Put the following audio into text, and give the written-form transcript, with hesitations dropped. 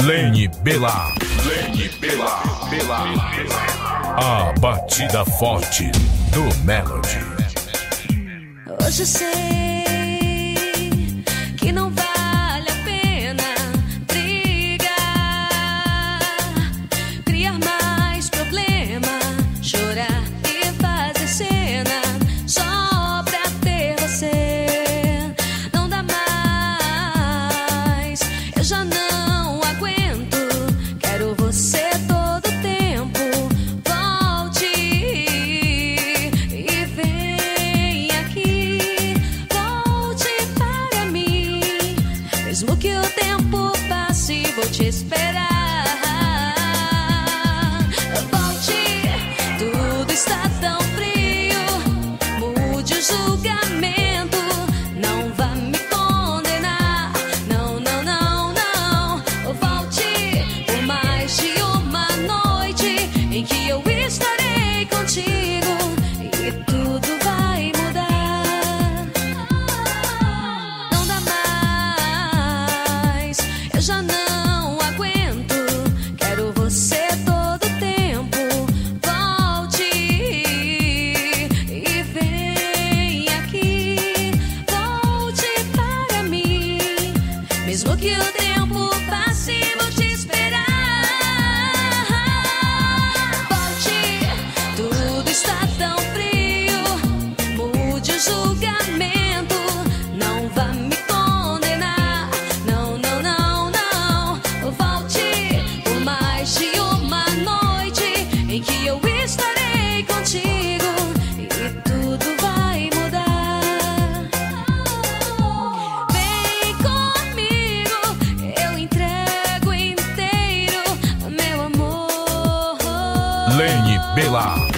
Lene Bellar. Lene Bellar. A batida forte do Melody. Hoje sei que não vale a pena brigar, criar mais problema, chorar e fazer cena só pra ter você. Não dá mais, eu já não aguento, quero você todo tempo. Volte e vem aqui, volte para mim. Mesmo que o tempo passe, vou te esperar. Volte, tudo está tão frio. Mude o julgamento, não vá me condenar. Não, não, não, não. Volte por mais de uma noite em que eu estarei contigo e tudo vai mudar. Não dá mais, eu já não aguento, quero você todo tempo. Volte e vem aqui, volte para mim. Mesmo que o tempo passe, vou te esperar. Volte, tudo está tão frio. Mude o julgamento, não vá me condenar. Não, não, não, não. Volte por mais de uma noite em que eu estarei contigo e tudo vai mudar. Vem comigo, eu entrego inteiro meu amor. Lene Bellar.